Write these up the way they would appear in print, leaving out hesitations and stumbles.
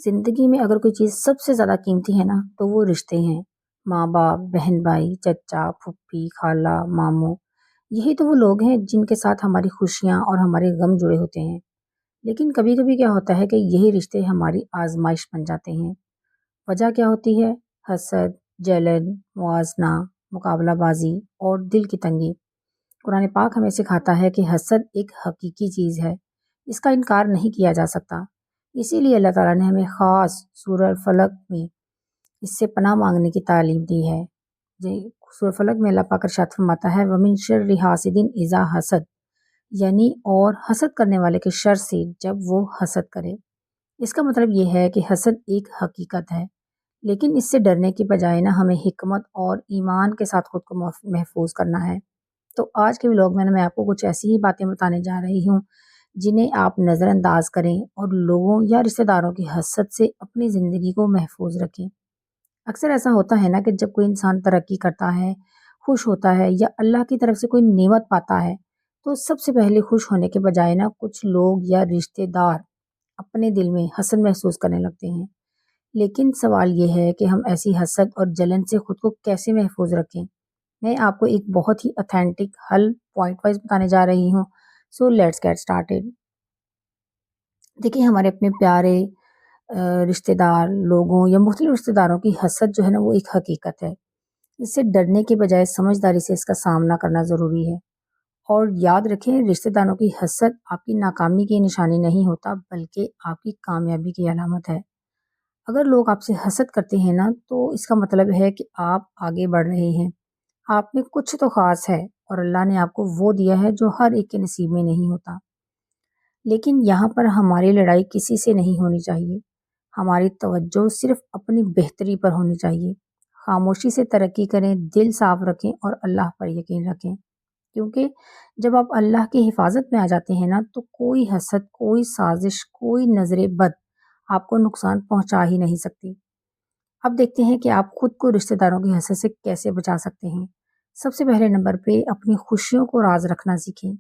زندگی میں اگر کوئی چیز سب سے زیادہ قیمتی ہے نا تو وہ رشتے ہیں۔ ماں باپ، بہن بھائی، چچا، پھپھی، خالہ، ماموں، یہی تو وہ لوگ ہیں جن کے ساتھ ہماری خوشیاں اور ہمارے غم جڑے ہوتے ہیں۔ لیکن کبھی کبھی کیا ہوتا ہے کہ یہی رشتے ہماری آزمائش بن جاتے ہیں۔ وجہ کیا ہوتی ہے؟ حسد، جلن، موازنہ، مقابلہ بازی اور دل کی تنگی۔ قرآن پاک ہمیں سکھاتا ہے کہ حسد ایک حقیقی چیز ہے، اس کا انکار نہیں کیا جا سکتا۔ اسی لیے اللہ تعالیٰ نے ہمیں خاص سورہ فلق میں اس سے پناہ مانگنے کی تعلیم دی ہے۔ سورہ فلق میں اللہ پاک ارشاد فرماتا ہے وَمِن شَرِّ حَاسِدٍ اِذَا حَسَد، یعنی اور حسد کرنے والے کے شر سے جب وہ حسد کرے۔ اس کا مطلب یہ ہے کہ حسد ایک حقیقت ہے، لیکن اس سے ڈرنے کی بجائے نہ ہمیں حکمت اور ایمان کے ساتھ خود کو محفوظ کرنا ہے۔ تو آج کے ولاگ میں آپ کو کچھ ایسی ہی باتیں بتانے جا رہی ہوں جنہیں آپ نظر انداز کریں اور لوگوں یا رشتہ داروں کی حسد سے اپنی زندگی کو محفوظ رکھیں۔ اکثر ایسا ہوتا ہے نا کہ جب کوئی انسان ترقی کرتا ہے، خوش ہوتا ہے یا اللہ کی طرف سے کوئی نعمت پاتا ہے تو سب سے پہلے خوش ہونے کے بجائے نا کچھ لوگ یا رشتہ دار اپنے دل میں حسد محسوس کرنے لگتے ہیں۔ لیکن سوال یہ ہے کہ ہم ایسی حسد اور جلن سے خود کو کیسے محفوظ رکھیں؟ میں آپ کو ایک بہت ہی اتھینٹک حل پوائنٹ وائز بتانے جا رہی ہوں۔ So let's get started. دیکھیں، ہمارے اپنے پیارے رشتہ دار لوگوں یا مختلف رشتہ داروں کی حسد جو ہے نا وہ ایک حقیقت ہے۔ اس سے ڈرنے کے بجائے سمجھداری سے اس کا سامنا کرنا ضروری ہے۔ اور یاد رکھیں، رشتہ داروں کی حسد آپ کی ناکامی کی نشانی نہیں ہوتا بلکہ آپ کی کامیابی کی علامت ہے۔ اگر لوگ آپ سے حسد کرتے ہیں نا تو اس کا مطلب ہے کہ آپ آگے بڑھ رہے ہیں، آپ میں کچھ تو خاص ہے اور اللہ نے آپ کو وہ دیا ہے جو ہر ایک کے نصیب میں نہیں ہوتا۔ لیکن یہاں پر ہماری لڑائی کسی سے نہیں ہونی چاہیے، ہماری توجہ صرف اپنی بہتری پر ہونی چاہیے۔ خاموشی سے ترقی کریں، دل صاف رکھیں اور اللہ پر یقین رکھیں، کیونکہ جب آپ اللہ کی حفاظت میں آ جاتے ہیں نا تو کوئی حسد، کوئی سازش، کوئی نظر بد آپ کو نقصان پہنچا ہی نہیں سکتی۔ اب دیکھتے ہیں کہ آپ خود کو رشتہ داروں کی حسد سے کیسے بچا سکتے ہیں۔ سب سے پہلے نمبر پہ اپنی خوشیوں کو راز رکھنا سیکھیں۔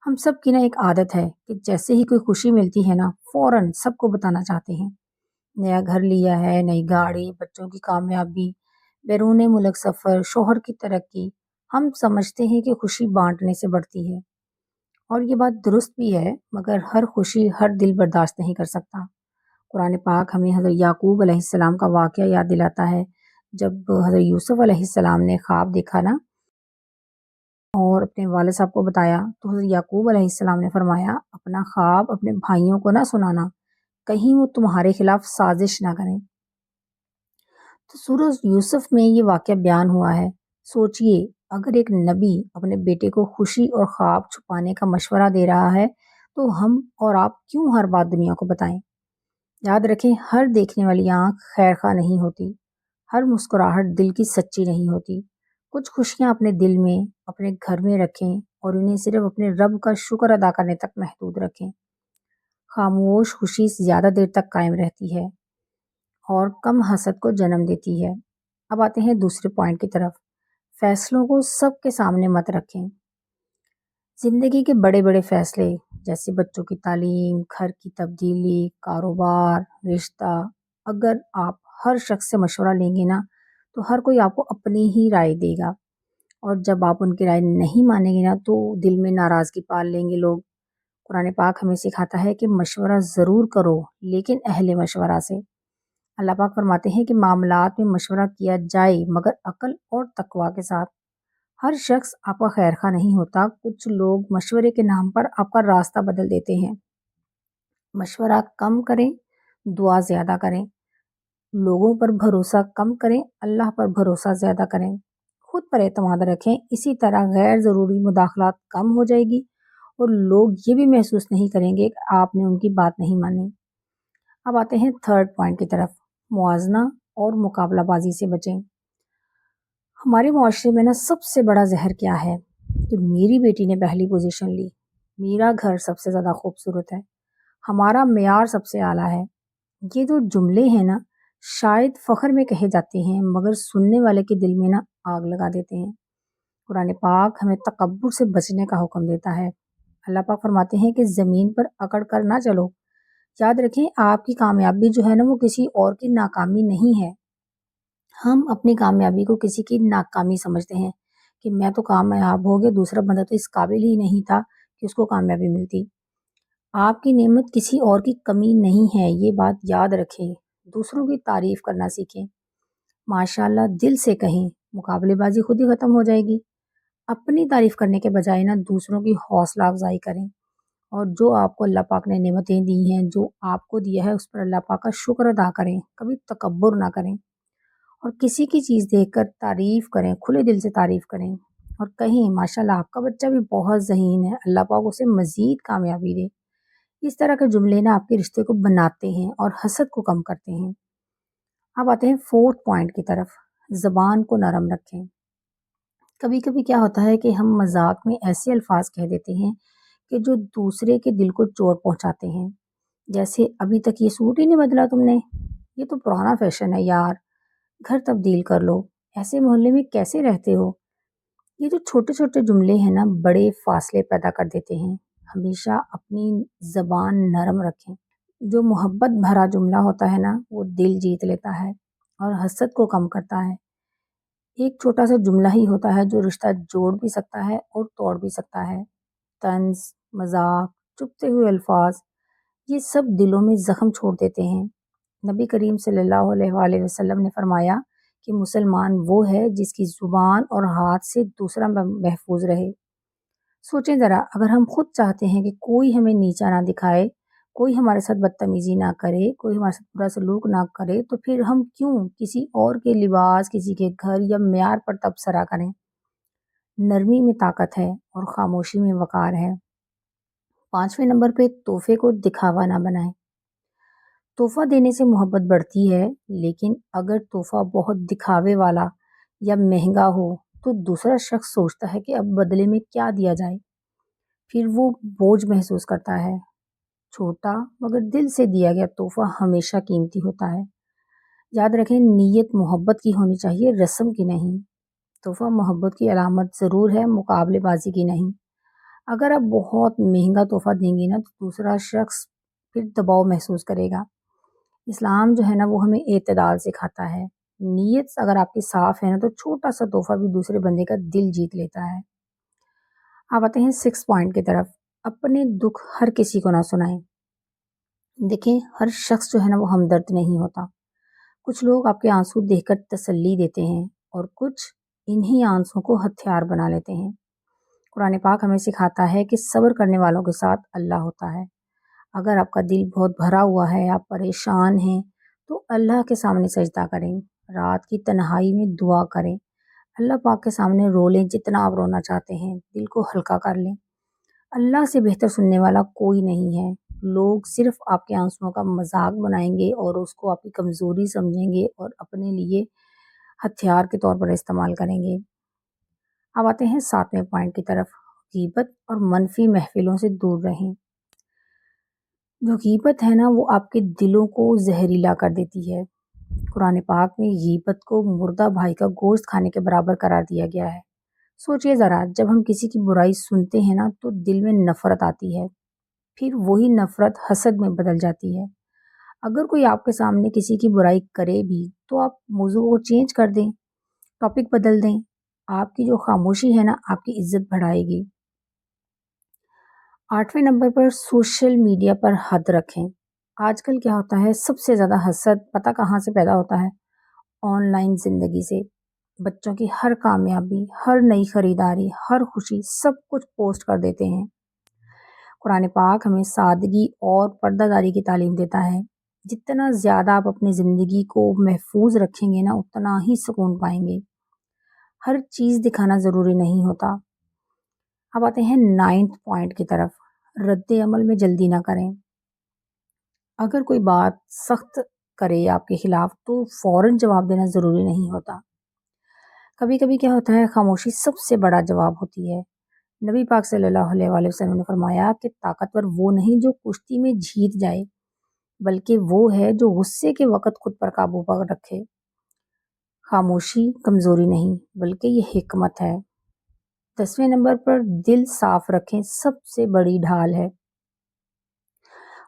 ہم سب کی نا ایک عادت ہے کہ جیسے ہی کوئی خوشی ملتی ہے نا فوراً سب کو بتانا چاہتے ہیں۔ نیا گھر لیا ہے، نئی گاڑی، بچوں کی کامیابی، بیرون ملک سفر، شوہر کی ترقی، ہم سمجھتے ہیں کہ خوشی بانٹنے سے بڑھتی ہے، اور یہ بات درست بھی ہے، مگر ہر خوشی ہر دل برداشت نہیں کر سکتا۔ قرآن پاک ہمیں حضرت یعقوب علیہ السلام کا واقعہ یاد دلاتا ہے۔ جب حضرت یوسف علیہ السلام نے خواب دیکھا نا اور اپنے والد صاحب کو بتایا تو حضرت یعقوب علیہ السلام نے فرمایا اپنا خواب اپنے بھائیوں کو نہ سنانا، کہیں وہ تمہارے خلاف سازش نہ کریں۔ تو سورۃ یوسف میں یہ واقعہ بیان ہوا ہے۔ سوچئے، اگر ایک نبی اپنے بیٹے کو خوشی اور خواب چھپانے کا مشورہ دے رہا ہے تو ہم اور آپ کیوں ہر بات دنیا کو بتائیں؟ یاد رکھیں، ہر دیکھنے والی آنکھ خیر خواہ نہیں ہوتی، ہر مسکراہٹ دل کی سچی نہیں ہوتی۔ کچھ خوشیاں اپنے دل میں، اپنے گھر میں رکھیں اور انہیں صرف اپنے رب کا شکر ادا کرنے تک محدود رکھیں۔ خاموش خوشی زیادہ دیر تک قائم رہتی ہے اور کم حسد کو جنم دیتی ہے۔ اب آتے ہیں دوسرے پوائنٹ کی طرف۔ فیصلوں کو سب کے سامنے مت رکھیں۔ زندگی کے بڑے بڑے فیصلے جیسے بچوں کی تعلیم، گھر کی تبدیلی، کاروبار، رشتہ، اگر آپ ہر شخص سے مشورہ لیں گے نا تو ہر کوئی آپ کو اپنی ہی رائے دے گا، اور جب آپ ان کی رائے نہیں مانیں گے نا تو دل میں ناراضگی پال لیں گے لوگ۔ قرآن پاک ہمیں سکھاتا ہے کہ مشورہ ضرور کرو لیکن اہل مشورہ سے۔ اللہ پاک فرماتے ہیں کہ معاملات میں مشورہ کیا جائے مگر عقل اور تقوی کے ساتھ۔ ہر شخص آپ کا خیر خواہ نہیں ہوتا، کچھ لوگ مشورے کے نام پر آپ کا راستہ بدل دیتے ہیں۔ مشورہ کم کریں، دعا زیادہ کریں، لوگوں پر بھروسہ کم کریں، اللہ پر بھروسہ زیادہ کریں، خود پر اعتماد رکھیں، اسی طرح غیر ضروری مداخلات کم ہو جائے گی اور لوگ یہ بھی محسوس نہیں کریں گے کہ آپ نے ان کی بات نہیں مانی۔ اب آتے ہیں تھرڈ پوائنٹ کی طرف، موازنہ اور مقابلہ بازی سے بچیں۔ ہمارے معاشرے میں نا سب سے بڑا زہر کیا ہے کہ میری بیٹی نے پہلی پوزیشن لی، میرا گھر سب سے زیادہ خوبصورت ہے، ہمارا معیار سب سے اعلیٰ ہے۔ یہ جو جملے ہیں نا شاید فخر میں کہے جاتے ہیں مگر سننے والے کے دل میں نا آگ لگا دیتے ہیں۔ قرآن پاک ہمیں تکبر سے بچنے کا حکم دیتا ہے۔ اللہ پاک فرماتے ہیں کہ زمین پر اکڑ کر نہ چلو، یاد رکھیں آپ کی کامیابی جو ہے نا وہ کسی اور کی ناکامی نہیں ہے۔ ہم اپنی کامیابی کو کسی کی ناکامی سمجھتے ہیں کہ میں تو کامیاب ہو گیا، دوسرا بندہ تو اس قابل ہی نہیں تھا کہ اس کو کامیابی ملتی۔ آپ کی نعمت کسی اور کی کمی نہیں ہے، یہ بات یاد رکھیں۔ دوسروں کی تعریف کرنا سیکھیں، ماشاءاللہ دل سے کہیں، مقابلے بازی خود ہی ختم ہو جائے گی۔ اپنی تعریف کرنے کے بجائے نا دوسروں کی حوصلہ افزائی کریں، اور جو آپ کو اللہ پاک نے نعمتیں دی ہیں، جو آپ کو دیا ہے، اس پر اللہ پاک کا شکر ادا کریں، کبھی تکبر نہ کریں، اور کسی کی چیز دیکھ کر تعریف کریں، کھلے دل سے تعریف کریں اور کہیں ماشاءاللہ آپ کا بچہ بھی بہت ذہین ہے، اللہ پاک اسے مزید کامیابی دے۔ اس طرح کے جملے نا آپ کے رشتے کو بناتے ہیں اور حسد کو کم کرتے ہیں۔ اب آتے ہیں 4 پوائنٹ کی طرف، زبان کو نرم رکھیں۔ کبھی کبھی کیا ہوتا ہے کہ ہم مذاق میں ایسے الفاظ کہہ دیتے ہیں کہ جو دوسرے کے دل کو چوٹ پہنچاتے ہیں، جیسے ابھی تک یہ سوٹ ہی نہیں بدلا تم نے، یہ تو پرانا فیشن ہے یار، گھر تبدیل کر لو، ایسے محلے میں کیسے رہتے ہو۔ یہ جو چھوٹے چھوٹے جملے ہیں نا بڑے فاصلے پیدا کر دیتے ہیں۔ ہمیشہ اپنی زبان نرم رکھیں۔ جو محبت بھرا جملہ ہوتا ہے نا وہ دل جیت لیتا ہے اور حسد کو کم کرتا ہے۔ ایک چھوٹا سا جملہ ہی ہوتا ہے جو رشتہ جوڑ بھی سکتا ہے اور توڑ بھی سکتا ہے۔ طنز، مذاق، چپتے ہوئے الفاظ، یہ سب دلوں میں زخم چھوڑ دیتے ہیں۔ نبی کریم صلی اللہ علیہ وآلہ وسلم نے فرمایا کہ مسلمان وہ ہے جس کی زبان اور ہاتھ سے دوسرا محفوظ رہے۔ سوچیں ذرا، اگر ہم خود چاہتے ہیں کہ کوئی ہمیں نیچا نہ دکھائے، کوئی ہمارے ساتھ بدتمیزی نہ کرے، کوئی ہمارے ساتھ برا سلوک نہ کرے، تو پھر ہم کیوں کسی اور کے لباس، کسی کے گھر یا معیار پر تبصرہ کریں۔ نرمی میں طاقت ہے اور خاموشی میں وقار ہے۔ 5ویں نمبر پہ تحفے کو دکھاوا نہ بنائیں۔ تحفہ دینے سے محبت بڑھتی ہے، لیکن اگر تحفہ بہت دکھاوے والا یا مہنگا ہو تو دوسرا شخص سوچتا ہے کہ اب بدلے میں کیا دیا جائے، پھر وہ بوجھ محسوس کرتا ہے۔ چھوٹا مگر دل سے دیا گیا تحفہ ہمیشہ قیمتی ہوتا ہے۔ یاد رکھیں نیت محبت کی ہونی چاہیے، رسم کی نہیں۔ تحفہ محبت کی علامت ضرور ہے، مقابلے بازی کی نہیں۔ اگر آپ بہت مہنگا تحفہ دیں گے نا تو دوسرا شخص پھر دباؤ محسوس کرے گا۔ اسلام جو ہے نا وہ ہمیں اعتدال سکھاتا ہے۔ نیت اگر آپ کی صاف ہے نا تو چھوٹا سا تحفہ بھی دوسرے بندے کا دل جیت لیتا ہے۔ آپ آتے ہیں 6 پوائنٹ کی طرف، اپنے دکھ ہر کسی کو نہ سنائیں۔ دیکھیں ہر شخص جو ہے نا وہ ہمدرد نہیں ہوتا۔ کچھ لوگ آپ کے آنسو دیکھ کر تسلی دیتے ہیں اور کچھ انہی آنسوں کو ہتھیار بنا لیتے ہیں۔ قرآن پاک ہمیں سکھاتا ہے کہ صبر کرنے والوں کے ساتھ اللہ ہوتا ہے۔ اگر آپ کا دل بہت بھرا ہوا ہے، آپ پریشان ہیں، تو اللہ کے سامنے سجدہ کریں، رات کی تنہائی میں دعا کریں، اللہ پاک کے سامنے رو لیں جتنا آپ رونا چاہتے ہیں، دل کو ہلکا کر لیں۔ اللہ سے بہتر سننے والا کوئی نہیں ہے۔ لوگ صرف آپ کے آنسوؤں کا مذاق بنائیں گے اور اس کو آپ کی کمزوری سمجھیں گے اور اپنے لیے ہتھیار کے طور پر استعمال کریں گے۔ اب آتے ہیں 7ویں پوائنٹ کی طرف، غیبت اور منفی محفلوں سے دور رہیں۔ جو غیبت ہے نا وہ آپ کے دلوں کو زہریلا کر دیتی ہے۔ قرآن پاک میں غیبت کو مردہ بھائی کا گوشت کھانے کے برابر قرار دیا گیا ہے۔ سوچئے ذرا، جب ہم کسی کی برائی سنتے ہیں نا تو دل میں نفرت آتی ہے، پھر وہی نفرت حسد میں بدل جاتی ہے۔ اگر کوئی آپ کے سامنے کسی کی برائی کرے بھی تو آپ موضوع کو چینج کر دیں، ٹاپک بدل دیں۔ آپ کی جو خاموشی ہے نا آپ کی عزت بڑھائے گی۔ 8ویں نمبر پر سوشل میڈیا پر حد رکھیں۔ آج کل کیا ہوتا ہے، سب سے زیادہ حسد پتہ کہاں سے پیدا ہوتا ہے؟ آن لائن زندگی سے۔ بچوں کی ہر کامیابی، ہر نئی خریداری، ہر خوشی، سب کچھ پوسٹ کر دیتے ہیں۔ قرآن پاک ہمیں سادگی اور پردہ داری کی تعلیم دیتا ہے۔ جتنا زیادہ آپ اپنی زندگی کو محفوظ رکھیں گے نا اتنا ہی سکون پائیں گے۔ ہر چیز دکھانا ضروری نہیں ہوتا۔ اب آتے ہیں 9 پوائنٹ کی طرف، رد عمل میں جلدی نہ کریں۔ اگر کوئی بات سخت کرے آپ کے خلاف تو فوراً جواب دینا ضروری نہیں ہوتا۔ کبھی کبھی کیا ہوتا ہے، خاموشی سب سے بڑا جواب ہوتی ہے۔ نبی پاک صلی اللہ علیہ وآلہ وسلم نے فرمایا کہ طاقتور وہ نہیں جو کشتی میں جیت جائے، بلکہ وہ ہے جو غصے کے وقت خود پر قابو پا رکھے۔ خاموشی کمزوری نہیں بلکہ یہ حکمت ہے۔ 10ویں نمبر پر دل صاف رکھیں، سب سے بڑی ڈھال ہے۔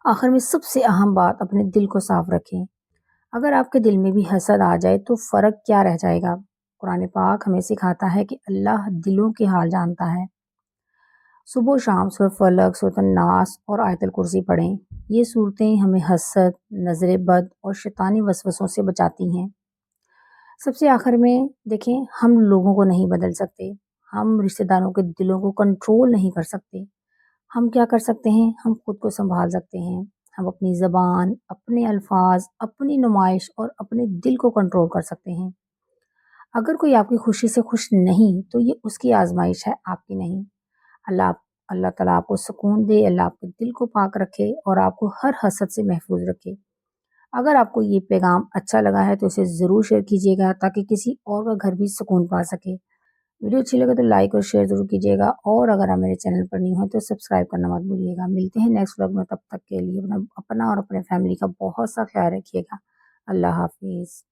آخر میں سب سے اہم بات، اپنے دل کو صاف رکھیں۔ اگر آپ کے دل میں بھی حسد آ جائے تو فرق کیا رہ جائے گا؟ قرآن پاک ہمیں سکھاتا ہے کہ اللہ دلوں کے حال جانتا ہے۔ صبح و شام سورۃ فلق، سورۃ الناس اور آیت الکرسی پڑھیں۔ یہ صورتیں ہمیں حسد، نظر بد اور شیطانی وسوسوں سے بچاتی ہیں۔ سب سے آخر میں دیکھیں، ہم لوگوں کو نہیں بدل سکتے، ہم رشتہ داروں کے دلوں کو کنٹرول نہیں کر سکتے۔ ہم کیا کر سکتے ہیں؟ ہم خود کو سنبھال سکتے ہیں۔ ہم اپنی زبان، اپنے الفاظ، اپنی نمائش اور اپنے دل کو کنٹرول کر سکتے ہیں۔ اگر کوئی آپ کی خوشی سے خوش نہیں تو یہ اس کی آزمائش ہے، آپ کی نہیں۔ اللہ اللہ تعالیٰ آپ کو سکون دے، اللہ آپ کے دل کو پاک رکھے اور آپ کو ہر حسد سے محفوظ رکھے۔ اگر آپ کو یہ پیغام اچھا لگا ہے تو اسے ضرور شیئر کیجیے گا تاکہ کسی اور کا گھر بھی سکون پا سکے۔ ویڈیو اچھی لگے تو لائک اور شیئر ضرور کیجیے گا، اور اگر آپ میرے چینل پر نہیں ہیں تو سبسکرائب کرنا مت بھولیے گا۔ ملتے ہیں نیکسٹ ولاگ میں، تب تک کے لیے اپنا اور اپنے فیملی کا بہت سا خیال رکھیے گا۔ اللہ حافظ۔